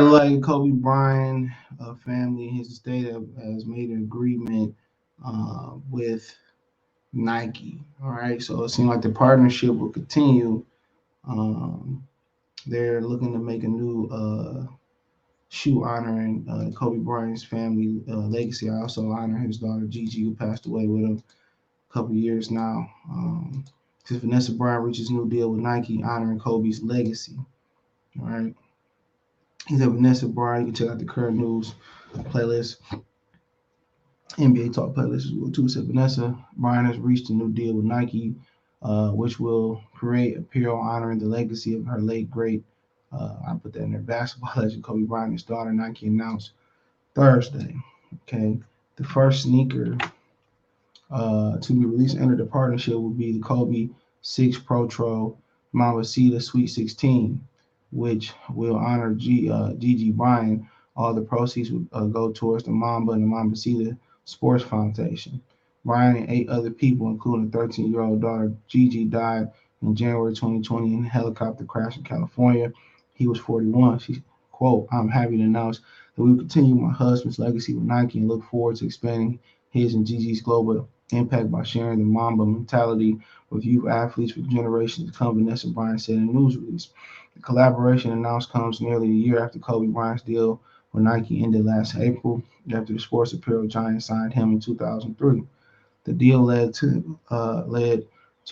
right, like Kobe Bryant family, his estate has made an agreement with Nike. All right, so it seems like the partnership will continue. Um, they're looking to make a new shoe honoring Kobe Bryant's family legacy. I also honor his daughter Gigi, who passed away with him a couple of years now. Since Vanessa Bryant reaches new deal with Nike, honoring Kobe's legacy. All right, he's at Vanessa Bryant. You can check out the current news playlist. NBA Talk playlist as well too. Said Vanessa Bryant has reached a new deal with Nike, which will create apparel honoring the legacy of her late great. I put that in there. Basketball legend Kobe Bryant, his daughter Nike announced Thursday. Okay, the first sneaker to be released under the partnership will be the Kobe 6 Pro Mambasita Sweet 16, which will honor Gigi Bryant. All the proceeds will go towards the Mamba and the Mambasita Sports Foundation. Bryant and 8 other people, including a 13-year-old daughter, Gigi, died in January 2020 in a helicopter crash in California. He was 41. She, quote, I'm happy to announce that we will continue my husband's legacy with Nike and look forward to expanding his and Gigi's global impact by sharing the Mamba mentality with youth athletes for generations to come, Vanessa Bryant said in a news release. The collaboration announced comes nearly a year after Kobe Bryant's deal with Nike ended last April, after the sports apparel giant signed him in 2003. The deal led to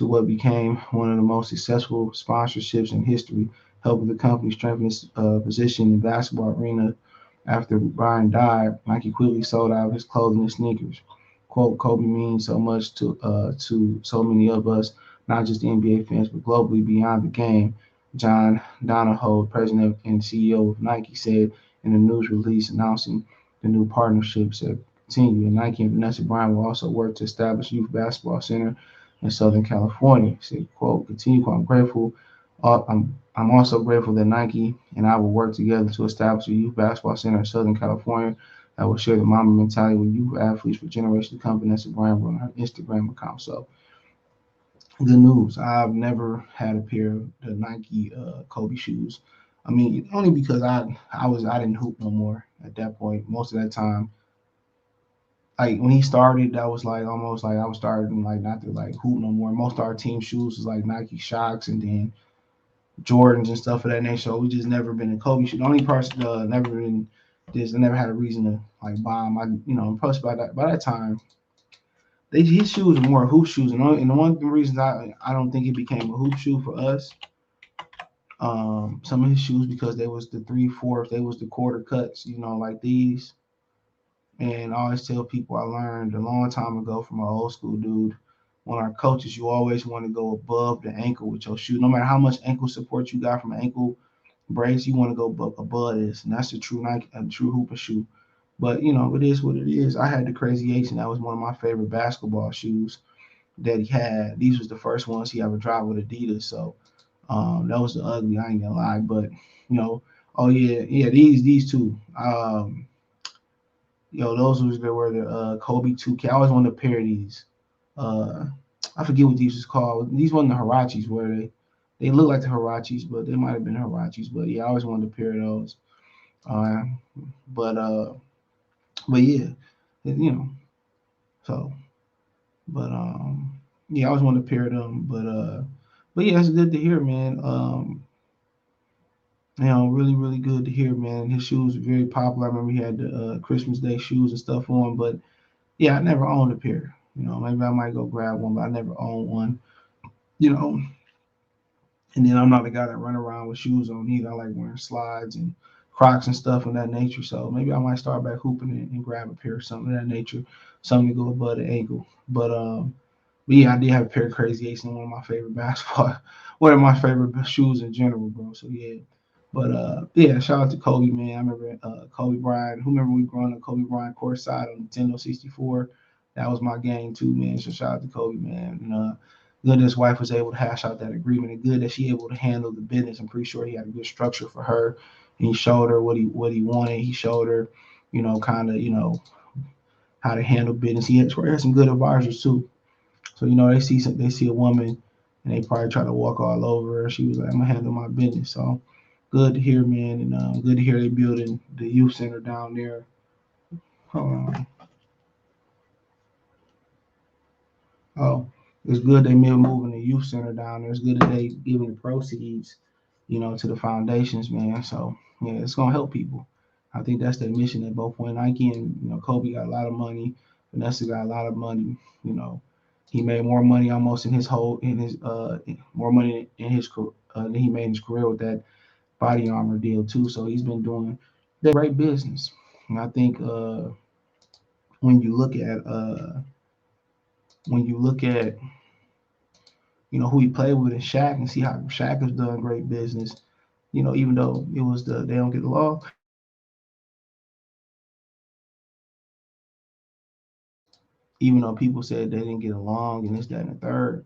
what became one of the most successful sponsorships in history, helping the company strengthen its position in the basketball arena. After Bryant died, Nike quickly sold out of his clothing and sneakers. Quote, Kobe means so much to so many of us, not just the NBA fans, but globally beyond the game. John Donahoe, president and CEO of Nike, said in a news release announcing the new partnership. Said continue, and Nike and Vanessa Bryant will also work to establish youth basketball center in Southern California. Said, quote, continue, quote, I'm grateful. I'm also grateful that Nike and I will work together to establish a youth basketball center in Southern California that will share the Mamba mentality with youth athletes for generations to come. Vanessa Bryant on her Instagram account. So good news. I've never had a pair of the Nike Kobe shoes. I mean, only because I didn't hoop no more at that point. Most of that time, like when he started, that was like almost like I was starting like not to like hoop no more. Most of our team shoes was like Nike Shocks and then Jordans and stuff of that nature. So we just never been a Kobe shoe. The only person never been this. I never had a reason to like buy them. Plus by that time, his shoes were more hoop shoes, and the one of the reasons I don't think it became a hoop shoe for us. Some of his shoes because they was the 3/4, they was the quarter cuts, like these. And I always tell people I learned a long time ago from an old school dude. One of our coaches, you always want to go above the ankle with your shoe. No matter how much ankle support you got from an ankle brace, you want to go above this. And that's the true Nike, true hooper shoe. But, it is what it is. I had the Crazy Eights, and that was one of my favorite basketball shoes that he had. These was the first ones he ever dropped with Adidas. So that was the ugly, I ain't gonna lie. But, you know, oh yeah, these two. Those was there were the Kobe 2K. I always wanted to pair these. Uh, I forget what these was called. These weren't the Hirachis, were they? They look like the Hirachis, but they might have been Hirachis. But yeah, I always wanted to pair those. Uh, but uh, but yeah, you know. So, but yeah, I always wanted to pair them. But yeah, it's good to hear, man. Really, really good to hear, man. His shoes were very popular. I remember he had the Christmas Day shoes and stuff on, but yeah, I never owned a pair. Maybe I might go grab one, but I never owned one. You know, and then I'm not a guy that run around with shoes on either. I like wearing slides and Crocs and stuff of that nature. So maybe I might start back hooping and grab a pair of something of that nature, something to go above the ankle. But yeah, I did have a pair of Crazy Eights and one of my favorite basketball, one of my favorite shoes in general, bro. So yeah. But yeah, shout out to Kobe, man. I remember Kobe Bryant. Who remember we growing up Kobe Bryant courtside on Nintendo 64? That was my game too, man. So shout out to Kobe, man. And good that his wife was able to hash out that agreement, and good that she able to handle the business. I'm pretty sure he had a good structure for her. And he showed her what he wanted. He showed her, kind of, how to handle business. He had some good advisors too. So they see a woman and they probably try to walk all over her. She was like, I'm gonna handle my business. So good to hear, man, and good to hear they building the youth center down there. Um, oh, it's good they moving the youth center down there. It's good that they giving the proceeds, to the foundations, man. So yeah, it's gonna help people. I think that's their mission at both point. Nike and Kobe got a lot of money. Vanessa got a lot of money. You know, he made more money almost in his more money in his than he made in his career with that body armor deal too. So he's been doing that great business. And I think when you look at when you look at who he played with in Shaq and see how Shaq has done great business. Even though it was they don't get along, even though people said they didn't get along and this, that, and the third,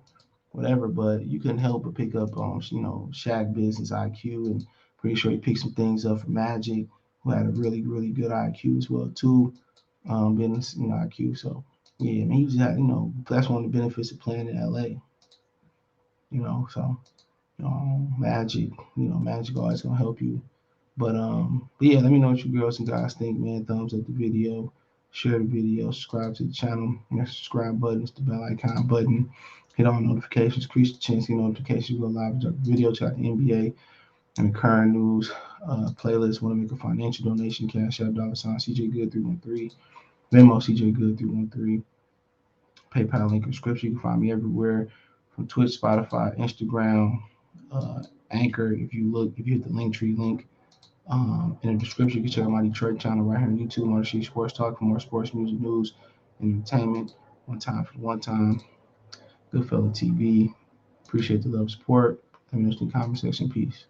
whatever. But you couldn't help but pick up on Shaq business IQ, and pretty sure he picked some things up from Magic, who had a really really good IQ as well too, business IQ. So yeah, I mean he just had that's one of the benefits of playing in LA. So Magic, Magic always gonna help you. But yeah, let me know what you girls and guys think, man. Thumbs up the video, share the video, subscribe to the channel. And that subscribe button is the bell icon button. Hit all notifications, increase the chance to get notifications. Go live with the video, check the NBA and the current news playlist. Want to make a financial donation? Cash App $ CJ Good 313, Venmo CJ Good 313, PayPal link in description. You can find me everywhere from Twitch, Spotify, Instagram, uh, Anchor. If you hit the link tree link in the description, you can check out my Detroit channel right here on YouTube, Motor City Sports Talk, for more sports, music, news, and entertainment. One time for the one time. Goodfella TV. Appreciate the love and support. Let me know in the comment section. Peace.